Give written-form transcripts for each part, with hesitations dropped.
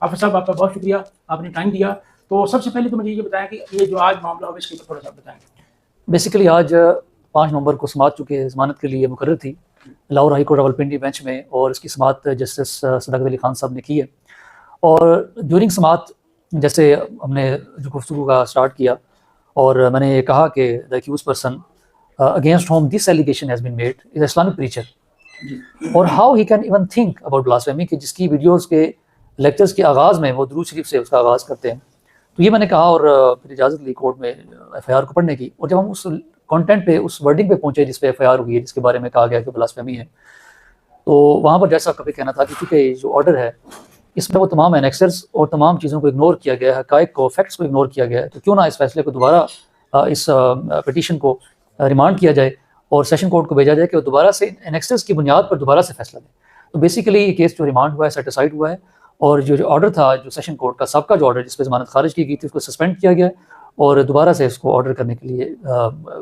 Offer صاحب آپ کا بہت شکریہ، آپ نے ٹائم دیا. تو سب سے پہلے تو مجھے یہ بتائیں کہ یہ جو آج معاملہ ہوا اس کے اوپر تھوڑا سا بتائیں. بیسیکلی آج 5 نومبر کو سماعت چونکہ ضمانت کے لیے مقرر تھی Lahore high court Rawalpindi bench میں، اور اس کی سماعت جسٹس صداقت علی خان صاحب نے کی ہے. اور ڈیورنگ سماعت جیسے ہم نے جو گفتگو کا اسٹارٹ کیا، اور میں نے یہ کہا کہ the accused person against whom this allegation has been made is Islamic preacher, اور how he can even think about blasphemy, کہ جس کی ویڈیوز کے لیکچرز کے آغاز میں وہ درود شریف سے اس کا آغاز کرتے ہیں. تو یہ میں نے کہا، اور پھر اجازت لی کورٹ میں ایف آئی آر کو پڑھنے کی. اور جب ہم اس کانٹینٹ پہ، اس ورڈنگ پہ پہنچے جس پہ ایف آئی آر ہوئی ہے، جس کے بارے میں کہا گیا کہ بلاسفیمی ہے، تو وہاں پر جج صاحب کا بھی کہنا تھا کہ چونکہ جو آرڈر ہے اس میں وہ تمام اینیکسرز اور تمام چیزوں کو اگنور کیا گیا ہے، حقائق کو، فیکٹس کو اگنور کیا گیا ہے، تو کیوں نہ اس فیصلے کو دوبارہ اس پٹیشن کو ریمانڈ کیا جائے اور سیشن کورٹ کو بھیجا جائے کہ وہ دوبارہ سے اینیکسرز کی بنیاد پر دوبارہ سے فیصلہ دیں. تو بیسیکلی یہ کیس جو ریمانڈ ہوا ہے، سیٹسفائڈ ہوا ہے، اور جو آرڈر تھا، جو سیشن کورٹ کا سابقہ جو آرڈر جس پہ ضمانت خارج کی گئی تھی، اس کو سسپینڈ کیا گیا ہے، اور دوبارہ سے اس کو آرڈر کرنے کے لیے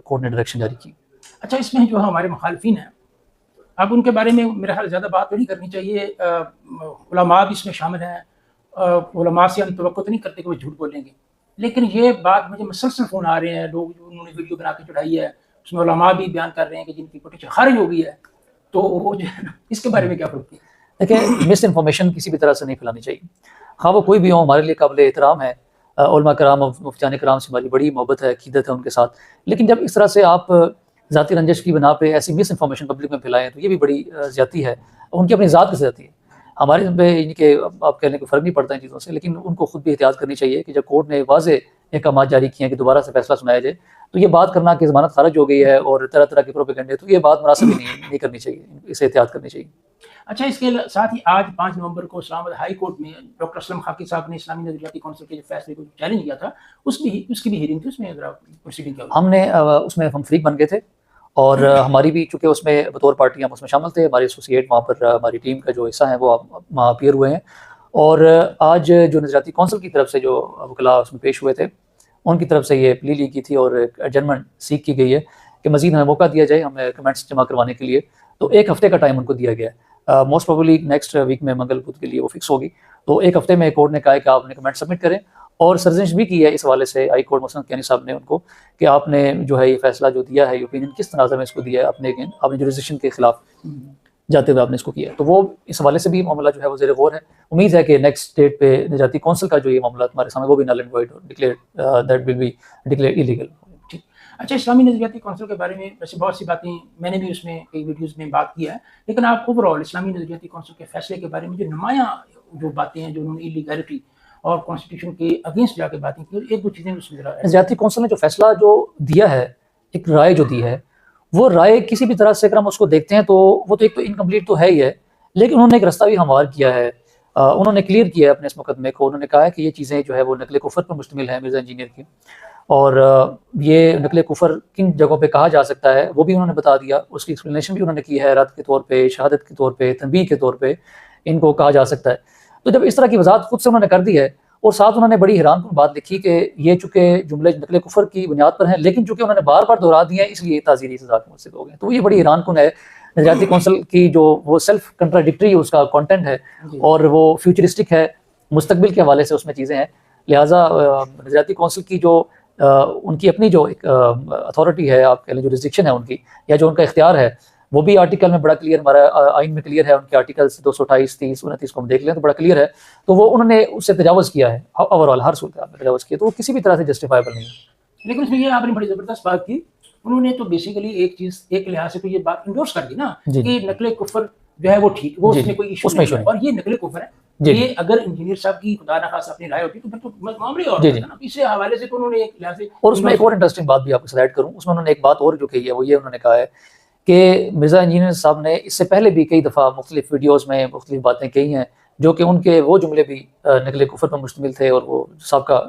کورٹ نے ڈائریکشن جاری کی. اچھا، اس میں جو ہمارے مخالفین ہیں، اب ان کے بارے میں میرا خیال زیادہ بات تو نہیں کرنی چاہیے. علماء بھی اس میں شامل ہیں، علماء سے ہم توقع تو نہیں کرتے کہ وہ جھوٹ بولیں گے، لیکن یہ بات مجھے مسلسل فون آ رہے ہیں، لوگ جو انہوں نے ویڈیو بنا کے چڑھائی ہے اس میں علماء بھی بیان کر رہے ہیں کہ جن کی پوٹیشن خارج ہو گئی ہے. تو وہ جو ہے نا، اس کے بارے میں کیا فرق ہے؟ دیکھیں، مس انفارمیشن کسی بھی طرح سے نہیں پھیلانی چاہیے، خواہ وہ کوئی بھی ہو. ہمارے لیے قابل احترام ہے علماء کرام اور مفتیان کرام سے ہماری بڑی محبت ہے، عقیدت ہے ان کے ساتھ، لیکن جب اس طرح سے آپ ذاتی رنجش کی بنا پہ ایسی مس انفارمیشن پبلک میں پھیلائیں تو یہ بھی بڑی زیادتی ہے. ان کی اپنی ذات کی زیادتی ہے، ہمارے پہ ان کے آپ کہنے کو فرق نہیں پڑتا ان چیزوں سے، لیکن ان کو خود بھی احتیاط کرنی چاہیے کہ جب کورٹ نے واضح احکامات جاری کیے ہیں کہ دوبارہ سے فیصلہ سنایا جائے، تو یہ بات کرنا کہ ضمانت خارج ہو گئی ہے اور طرح طرح کے پروپیگنڈے، تو یہ بات مناسب ہی نہیں کرنی چاہیے، اسے احتیاط کرنی چاہیے. اچھا، اس کے ساتھ ہی آج 5 نومبر کو اسلام آباد ہائی کورٹ میں ڈاکٹر اسلم خاکی صاحب نے اسلامی نظریاتی کونسل کے جو فیصلے کو چیلنج کیا تھا، اس کی بھی ہیئرنگ تھی. اس میں پروسیڈنگ کیا ہوئی؟ ہم نے اس میں ہم فریق بن گئے تھے، اور ہماری بھی چونکہ اس میں بطور پارٹی ہم اس میں شامل تھے، ہمارے ایسوسیٹ وہاں پر ہماری ٹیم کا جو حصہ ہیں وہ وہاں اپیئر ہوئے ہیں. اور آج جو نظریاتی کونسل کی طرف سے جو وکلاء اس میں پیش ہوئے تھے، ان کی طرف سے یہ پلی لی کی تھی اور ایک ایڈجرمنٹ سیک کی گئی ہے کہ مزید ہمیں موقع دیا جائے ہمیں کمنٹس جمع کروانے کے لیے. تو 1 ہفتے کا ٹائم ان کو دیا گیا ہے، موسٹ پروبلی نیکسٹ ویک میں منگل بدھ کے لیے وہ فکس ہوگی. تو 1 ہفتے میں کورٹ نے کہا ہے کہ آپ نے کمنٹ سبمٹ کریں، اور سرزنش بھی کی ہے اس حوالے سے ہائی کورٹ مسند کیانی صاحب نے ان کو کہ آپ نے جو ہے یہ فیصلہ جو دیا ہے، یہ اوپینین کس تناظر میں اس کو دیا ہے، آپ نے جوریسڈکشن کے خلاف جاتے ہوئے آپ نے اس کو کیا ہے. تو وہ اس حوالے سے بھی معاملہ جو ہے وہ زیر غور ہے. امید ہے کہ نیکسٹ ڈیٹ پہ نظریاتی کونسل کا جو یہ معاملہ ہمارے سامنے وہ بھی null and void that will be declare illegal. اچھا، اسلامی نظریاتی کونسل کے بارے میں ویسے بہت سی باتیں میں نے بھی اس میں کئی ویڈیوز میں بات کیا ہے، لیکن آپ اوور آل اسلامی نظریاتی کونسل کے فیصلے کے بارے میں جو نمایاں جو باتیں ہیں جو انہوں نے ایلیگیلٹی اور کانسٹیٹیوشن کے اگینسٹ جا کے باتیں کی، ایک دو چیزیں اس میں نظریاتی کونسل نے جو فیصلہ جو دیا ہے، ایک رائے جو دی ہے، وہ رائے کسی بھی طرح سے اگر ہم اس کو دیکھتے ہیں تو وہ تو ایک تو انکمپلیٹ تو ہے ہی ہے، لیکن انہوں نے ایک رستہ بھی ہموار کیا ہے. انہوں نے کلیئر کیا ہے اپنے اس مقدمے کو. انہوں نے کہا ہے کہ یہ چیزیں جو ہے وہ نقل کفر پر مشتمل ہے مرزا انجینئر کی، اور یہ نقل کفر کن جگہوں پہ کہا جا سکتا ہے وہ بھی انہوں نے بتا دیا. اس کی ایکسپلینیشن بھی انہوں نے کی ہے، رد کے طور پہ، شہادت کے طور پہ، تنبیہ کے طور پہ ان کو کہا جا سکتا ہے. تو جب اس طرح کی وضاحت خود سے انہوں نے کر دی ہے، اور ساتھ انہوں نے بڑی حیران کن بات لکھی کہ یہ چونکہ جملے نقل کفر کی بنیاد پر ہیں، لیکن چونکہ انہوں نے بار بار دہرا دیے ہیں اس لیے تعزیری سزا کے مرتکب ہو گئے. تو یہ بڑی حیران کن ہے. نظریاتی کونسل کی جو وہ سیلف کنٹراڈکٹری اس کا کانٹینٹ ہے، اور وہ فیوچرسٹک ہے، مستقبل کے حوالے سے اس میں چیزیں ہیں. لہٰذا نظریاتی کونسل کی جو ان کی اپنی جو ایک اتھارٹی ہے، آپ کہہ لیں جو ریسٹرکشن ہے ان کی، یا جو ان کا اختیار ہے، وہ بھی آرٹیکل میں بڑا کلیئر، ہمارا آئین میں کلیئر ہے. ان کے آرٹیکلس 228, 30, 29 کو ہم دیکھ لیں تو بڑا کلیئر ہے. تو وہ انہوں نے اس سے تجاوز کیا ہے، اوور آل ہر صورت میں تجاوز کیا، تو وہ کسی بھی طرح سے جسٹیفائبل نہیں ہے. لیکن اس میں یہ آپ نے بڑی زبردست بات کی، انہوں نے تو بیسیکلی ایک چیز ایک لحاظ سے تو یہ بات انڈورس کر دی نا کہ نقل کفر جو ہے وہ ٹھیک، وہ اس میں کوئی ایشو نہیں ہے، اور یہ نقل کفر ہے. یہ اگر انجینئر صاحب کی خدا نخواستہ اپنی رائے ہوتی تو پھر تو معاملے اور ہوتا نا. اس حوالے سے تو انہوں نے ایک لحاظ سے. اور اس میں ایک اور انٹرسٹنگ بات بھی آپ کو سلائڈ کروں، اس میں انہوں نے ایک بات اور جو کہی ہے وہ یہ انہوں نے کہا ہے کہ مرزا انجینئر صاحب نے اس سے پہلے بھی کئی دفعہ مختلف ویڈیوز میں مختلف باتیں کہی ہیں جو کہ ان کے وہ جملے بھی نقل کفر پر مشتمل تھے. اور وہ سابقہ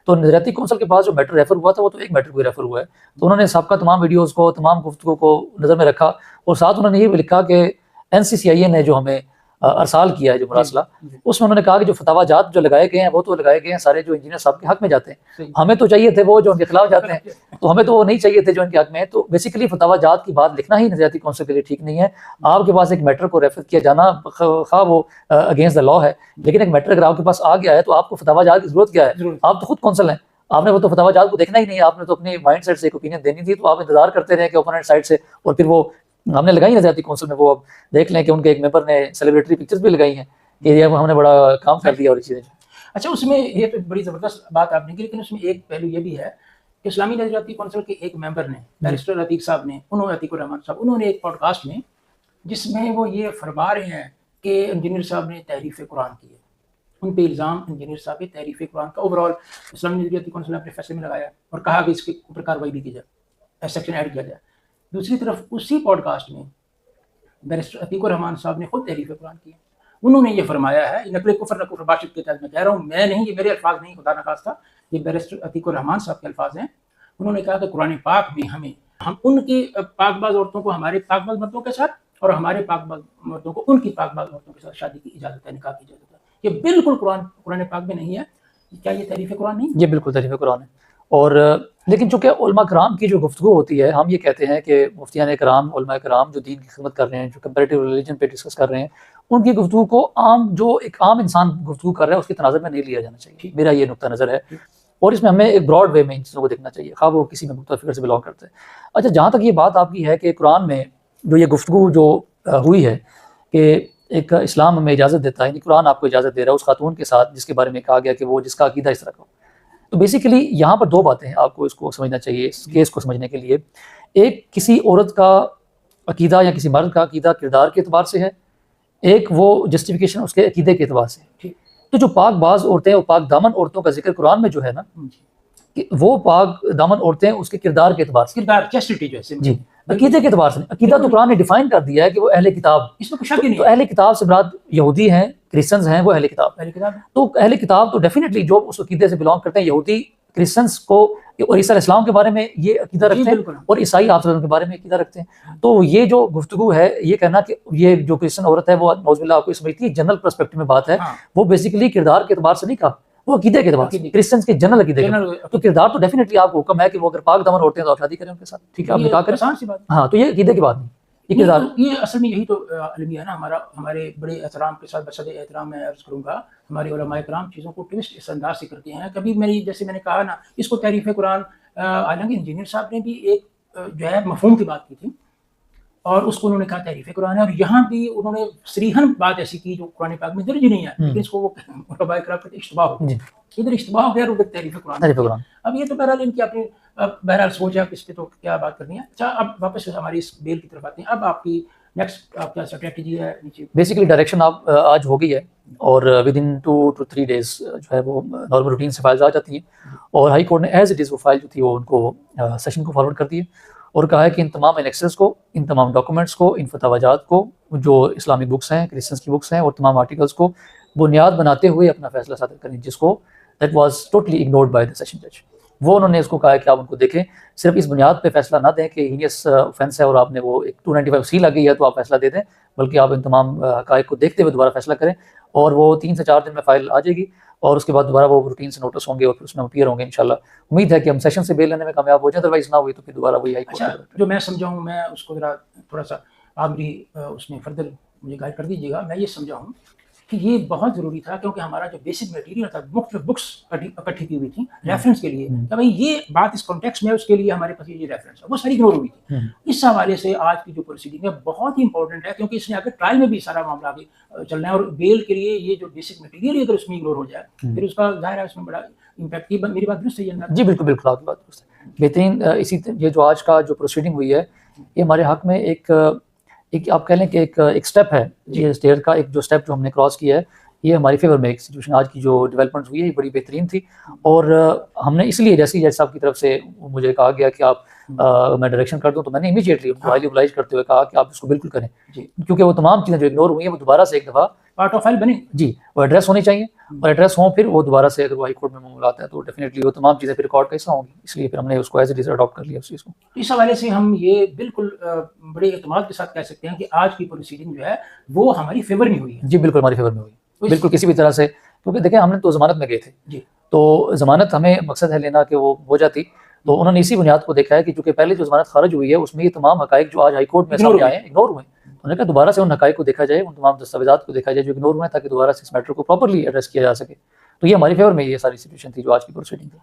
تو نظریاتی کونسل کے پاس جو میٹر ریفر ہوا تھا وہ تو ایک میٹر کو ریفر ہوا ہے. تو انہوں نے سابقہ تمام ویڈیوز کو، تمام گفتگو کو نظر میں رکھا، اور ساتھ انہوں نے یہ بھی لکھا کہ NCCIA نے جو ہمیں ارسال کیا ہے جو مراسلہ، اس میں انہوں نے کہا کہ جو فتاوی جات جو لگائے گئے ہیں وہ تو لگائے گئے ہیں سارے جو انجینئر صاحب کے حق میں جاتے ہیں، ہمیں تو چاہیے تھے وہ جو ان کے خلاف جاتے ہیں، تو ہمیں تو وہ نہیں چاہیے تھے جو ان کے حق میں ہیں. تو بیسیکلی فتاوی جات کی بات لکھنا ہی نظریاتی کونسل کے لیے ٹھیک نہیں ہے. آپ کے پاس ایک میٹر کو ریفر کیا جانا خواہ وہ اگینسٹ دا لا ہے، لیکن ایک میٹر اگر آپ کے پاس آ گیا ہے تو آپ کو فتاوی جات کی ضرورت کیا ہے؟ آپ تو خود کونسل ہیں، آپ نے وہ تو فتاوی جات کو دیکھنا ہی نہیں ہے، آپ نے تو اپنی مائنڈ سیٹ سے ایک اوپینین دینی تھی، تو آپ انتظار کرتے رہے کہ اوپوننٹ سائڈ سے، اور پھر وہ ہم نے لگائی نظریاتی کونسل میں، وہ اب دیکھ لیں کہ ان کے ایک ممبر نے سیلیبریٹری پکچرز بھی لگائی ہیں کہ یہ ہم نے بڑا کام کر دیا اور چیزیں. اچھا، اس میں یہ تو بڑی زبردست بات آپ نے کی، لیکن اس میں ایک پہلو یہ بھی ہے کہ اسلامی نظریاتی کونسل کے ایک ممبر نے بیرسٹر عتیق صاحب نے، عتیق الرحمان صاحب، انہوں نے ایک پوڈ کاسٹ میں جس میں وہ یہ فرما رہے ہیں کہ انجینئر صاحب نے تحریف قرآن کی ہے، ان پہ الزام انجینئر صاحب کی تحریف قرآن کا اوور آل اسلامی نظریاتی کونسل نے اپنے فیصلے میں لگایا اور کہا کہ اس کے اوپر کارروائی بھی کی جائے، سیکشن ایڈ کیا جائے. دوسری طرف اسی پوڈ کاسٹ میں بیرسٹر عتیق الرحمان صاحب نے خود تحریف قرآن کی ہے. انہوں نے یہ فرمایا ہے، نقل کفر نہ کفر باشد کے تحت میں کہہ رہا ہوں، میں نہیں، یہ میرے الفاظ نہیں، خدا نخواستہ یہ بیرسٹر عتیق الرحمان صاحب کے الفاظ ہیں. انہوں نے کہا کہ قرآن پاک میں ہم ان کی پاک باز عورتوں کو ہمارے پاک باز مردوں کے ساتھ اور ہمارے پاک باز مردوں کو ان کی پاک باز عورتوں کے ساتھ شادی کی اجازت ہے، نکاح کی اجازت ہے. یہ بالکل قرآن پاک میں نہیں ہے. کیا یہ تحریف قرآن نہیں؟ یہ بالکل تحریف قرآن ہے. اور لیکن چونکہ علماء کرام کی جو گفتگو ہوتی ہے، ہم یہ کہتے ہیں کہ مفتیان کرام، علماء کرام جو دین کی خدمت کر رہے ہیں، جو کمپیریٹیو ریلیجن پہ ڈسکس کر رہے ہیں، ان کی گفتگو کو جو ایک عام انسان گفتگو کر رہا ہے اس کے تناظر میں نہیں لیا جانا چاہیے. میرا یہ نقطہ نظر ہے، اور اس میں ہمیں ایک براڈ وے میں ان چیزوں کو دیکھنا چاہیے، خواہ وہ کسی میں مختلف فکر سے بلانگ کرتے ہیں. اچھا، جہاں تک یہ بات آپ کی ہے کہ قرآن میں جو یہ گفتگو جو ہوئی ہے کہ ایک اسلام ہمیں اجازت دیتا ہے، یعنی قرآن آپ کو اجازت دے رہا ہے اس خاتون کے ساتھ جس کے بارے میں کہا گیا کہ وہ جس کا عقیدہ اس طرح کا ہو. تو بیسیکلی یہاں پر دو باتیں ہیں آپ کو اس کو سمجھنا چاہیے اس کیس کو سمجھنے کے لیے. ایک کسی عورت کا عقیدہ یا کسی مرد کا عقیدہ کردار کے اعتبار سے ہے، ایک وہ جسٹیفیکیشن اس کے عقیدے کے اعتبار سے ہے. تو جو پاک باز عورتیں اور پاک دامن عورتوں کا ذکر قرآن میں جو ہے نا، کہ وہ پاک دامن عورتیں اس کے کردار کے اعتبار سے، کردار چیسٹی جو ہے، جی، عقیدے کے اعتبار سے. عقیدہ تو قرآن نے ڈیفائن کر دیا ہے کہ وہ اہل کتاب، اس میں کوئی شک ہی نہیں. تو اہل کتاب سے مراد یہودی ہیں، کرسچنز ہیں، وہ اہل کتاب. تو اہل کتاب تو ڈیفینیٹلی جو اس عقیدے سے بلانگ کرتے ہیں، یہودی کرسچنس کو اور عیسیٰ علیہ السلام کے بارے میں یہ عقیدہ رکھتے ہیں، اور عیسائی آپ کے بارے میں عقیدہ رکھتے ہیں. تو یہ جو گفتگو ہے، یہ کہنا کہ یہ جو کرسچن عورت ہے وہ نعوذ باللہ آپ کو سمجھتی ہے، جنرل پرسپیکٹو میں بات ہے، وہ بیسیکلی کردار کے اعتبار سے نہیں کہا، وہ عقیدے کے اعتبار سے، کرسچنس کے جنرل عقیدے کے. تو کردار تو ڈیفینیٹلی آپ کو حکم ہے کہ وہ اگر پاک دامن عورتیں تو آپ شادی کریں ان کے ساتھ، ٹھیک ہے، آپ نکاح کریں. ہاں، تو یہ عقیدے کی بات نہیں، یہ اصل میں یہی تو المیہ ہے نا ہمارا. ہمارے بڑے احترام کے ساتھ بصد احترام میں عرض کروں گا، ہمارے علماء کرام چیزوں کو ٹوسٹ اس انداز سے کرتے ہیں. کبھی جیسے میں نے کہا نا، اس کو تحریف قرآن، حالانکہ انجینئر صاحب نے بھی ایک جو ہے مفہوم کی بات کی تھی اور اس کو انہوں نے کہا تحریف قرآن ہے، اور یہاں بھی انہوں نے صریحاً بات ایسی کی جو قرآن پاک میں درج نہیں ہے، لیکن اس کو وہ علماء کرام کہتے ہیں اشتباہ ہو گیا. ادھر اشتباہ ہو گیا اور ادھر تحریف قرآن. اب یہ تو بہرحال ان کی اپنی بہرحال سوچ ہے، اس پہ تو کیا بات کرنی ہے. اچھا، اب واپس ہماری اس بیل کی طرف آتے ہیں. اب آپ کی نیکسٹ آپ کیا اسٹریٹجی ہے؟ بیسیکلی ڈائریکشن آپ آج ہو گئی ہے، اور ود ان 2 to 3 days جو ہے وہ نارمل روٹین سے فائلز آ جاتی ہیں، اور ہائی کورٹ نے ایز اٹ از وہ فائل جو تھی وہ ان کو سیشن کو فارورڈ کر دی ہے، اور کہا ہے کہ ان تمام انیکسز کو، ان تمام ڈاکومنٹس کو، ان فتاوی جات کو جو اسلامی بکس ہیں، کرسچنس کی بکس ہیں، اور تمام آرٹیکلس کو بنیاد بناتے ہوئے اپنا فیصلہ صادر کریں، جس کو that was totally ignored by the session جج. وہ انہوں نے اس کو کہا ہے کہ آپ ان کو دیکھیں، صرف اس بنیاد پہ فیصلہ نہ دیں کہ ہینیس اوفینس ہے اور آپ نے وہ ایک 295C لگی ہے تو آپ فیصلہ دے دیں، بلکہ آپ ان تمام حقائق کو دیکھتے ہوئے دوبارہ فیصلہ کریں. اور وہ 3 سے 4 دن میں فائل آ جائے گی، اور اس کے بعد دوبارہ وہ روٹین سے نوٹس ہوں گے اور پھر اس میں اپیئر ہوں گے. انشاءاللہ امید ہے کہ ہم سیشن سے بیل لینے میں کامیاب ہو جائیں، ادروائز نہ ہوئی تو پھر دوبارہ وہی ہائی کورٹ. اچھا، جو میں سمجھا ہوں، میں اس کو ذرا تھوڑا سا آپ بھی اس میں فردر مجھے گائیڈ کر دیجیے گا. میں یہ سمجھا ہوں کہ یہ بہت ضروری تھا، کیونکہ ہمارا جو بیسک میٹیریل تھا، مختلف بکس اکٹھی کی ہوئی تھی ریفرنس کے لیے، کہ بھائی یہ بات اس کانٹیکسٹ میں اس کے لیے ہمارے پاس یہ ریفرنس ہے، وہ ساری اگنور ہوئی تھی. اس حوالے سے آج کی جو پروسیڈنگ ہے بہت ہی امپورٹنٹ ہے، کیونکہ اس نے اگر ٹرائل میں بھی سارا معاملہ آگے چلنا ہے، اور بیل کے لیے یہ جو بیسک میٹیریل اگر اس میں اگنور ہو جائے پھر اس کا ظاہر ہے اس میں بڑا امپیکٹ. میری بات درست ہے؟ جی بالکل بالکل، آپ کی بات درست ہے. بہترین. یہ جو آج کا جو پروسیڈنگ ہوئی ہے، یہ ہمارے حق میں ایک آپ کہہ لیں کہ ایک اسٹیپ ہے، یہ اسٹیئر کا ایک جو اسٹیپ جو ہم نے کراس کیا ہے، یہ ہماری فیور میں ایک سچویشن آج کی جو ڈیولپمنٹ ہوئی ہے یہ بڑی بہترین تھی. اور ہم نے اس لیے جیسے جج صاحب کی طرف سے مجھے کہا گیا کہ آپ میں ڈائریکشن کر دوں تو میں نے امیجیٹلی ان کو ہائیلی oblige کرتے ہوئے کہا کہ آپ اس کو بالکل کریں, کیونکہ وہ تمام چیزیں جو اگنور ہوئی ہیں وہ دوبارہ سے ایک دفعہ پارٹ آف فائل بنے جی وہ ایڈریس ہونے چاہیے, اور ایڈریس ہوں پھر وہ دوبارہ سے اگر وہ ہائی کورٹ میں معاملہ آتا ہے تو ڈیفینیٹلی وہ تمام چیزیں پھر ریکارڈ کا حصہ ہوں گی. اس لیے پھر ہم نے اس کو ایز اٹ از اڈاپٹ کر لیا اس چیز کو. اس حوالے سے ہم یہ بالکل بڑے اعتماد کے ساتھ کہہ سکتے ہیں کہ آج کی پروسیڈنگ جو ہے وہ ہماری فیور میں ہوئی ہے. جی بالکل ہماری فیور میں ہوئی, بالکل کسی بھی طرح سے, کیونکہ دیکھیں ہم نے تو ضمانت میں گئے تھے جی, تو ضمانت ہمیں مقصد ہے لینا کہ وہ ہو جاتی, تو انہوں نے اسی بنیاد کو دیکھا ہے کہ چونکہ پہلے جو ضمانت خارج ہوئی ہے اس میں یہ تمام حقائق جو آج ہائی کورٹ میں سامنے آئے ہیں اگنور ہوئے ہیں. انہوں نے کہا دوبارہ سے ان حقائق کو دیکھا جائے, ان تمام دستاویزات کو دیکھا جائے جو اگنور ہوئے ہیں, تاکہ دوبارہ سے اس میٹر کو پراپرلی ایڈریس کیا جا سکے. تو یہ ہماری فیور میں یہ ساری سچویشن تھی جو آج کی پروسیڈنگ تھی.